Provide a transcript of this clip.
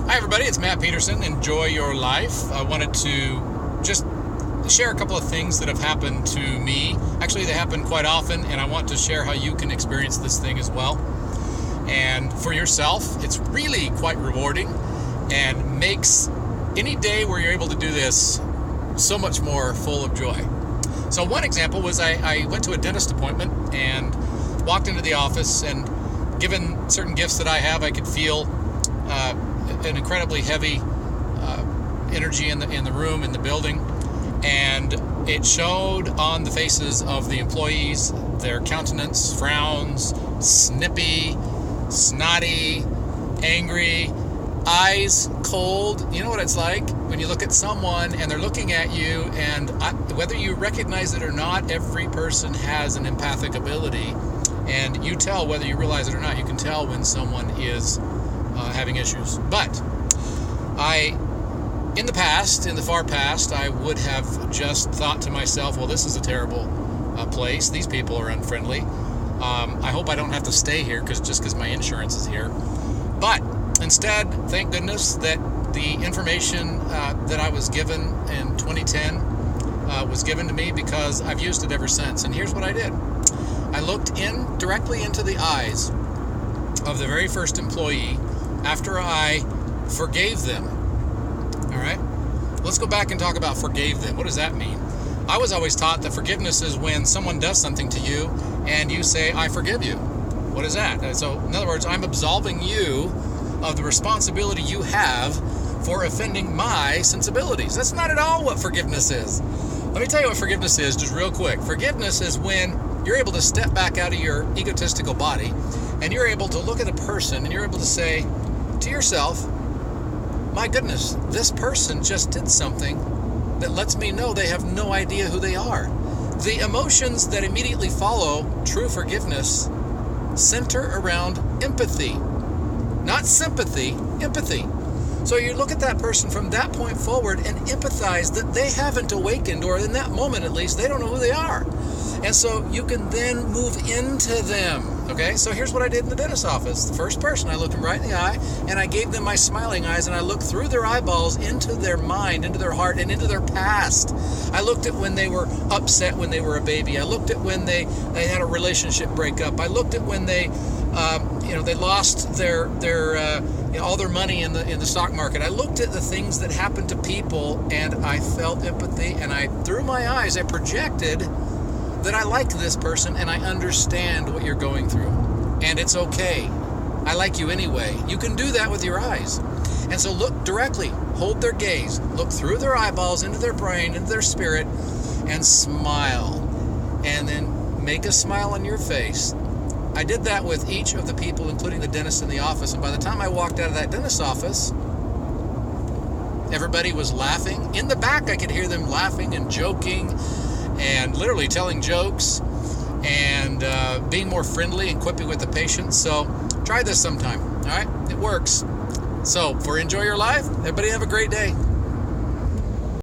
Hi everybody, it's Matt Peterson. Enjoy your life. I wanted to just share a couple of things that have happened to me. Actually, they happen quite often, and I want to share how you can experience this thing as well. And for yourself, it's really quite rewarding and makes any day where you're able to do this so much more full of joy. So one example was I went to a dentist appointment and walked into the office, and given certain gifts that I have, I could feel an incredibly heavy energy in the room, in the building, and it showed on the faces of the employees, their countenance, frowns, snippy, snotty, angry, eyes cold. You know what it's like when you look at someone and they're looking at you, and whether you recognize it or not, every person has an empathic ability, and you tell whether you realize it or not. You can tell when someone is having issues. But in the far past, I would have just thought to myself, well, this is a terrible place. These people are unfriendly. I hope I don't have to stay here because my insurance is here. But instead, thank goodness that the information that I was given in 2010 was given to me, because I've used it ever since. And here's what I did. I looked directly into the eyes of the very first employee after I forgave them. All right? Let's go back and talk about forgave them. What does that mean? I was always taught that forgiveness is when someone does something to you and you say, I forgive you. What is that? So, in other words, I'm absolving you of the responsibility you have for offending my sensibilities. That's not at all what forgiveness is. Let me tell you what forgiveness is, just real quick. Forgiveness is when you're able to step back out of your egotistical body and you're able to look at a person and you're able to say to yourself, my goodness, this person just did something that lets me know they have no idea who they are. The emotions that immediately follow true forgiveness center around empathy. Not sympathy, empathy. So you look at that person from that point forward and empathize that they haven't awakened, or in that moment at least, they don't know who they are. And so you can then move into them. Okay, so here's what I did in the dentist office. The first person, I looked them right in the eye, and I gave them my smiling eyes, and I looked through their eyeballs into their mind, into their heart, and into their past. I looked at when they were upset when they were a baby. I looked at when they had a relationship breakup. I looked at when they lost their all their money in the stock market. I looked at the things that happened to people, and I felt empathy, and through my eyes, I projected that I like this person and I understand what you're going through. And it's okay. I like you anyway. You can do that with your eyes. And so look directly, hold their gaze, look through their eyeballs, into their brain, into their spirit, and smile. And then make a smile on your face. I did that with each of the people, including the dentist in the office. And by the time I walked out of that dentist office, everybody was laughing. In the back, I could hear them laughing and joking and literally telling jokes and being more friendly and quippy with the patient. So try this sometime, all right? It works. So for Enjoy Your Life, everybody have a great day.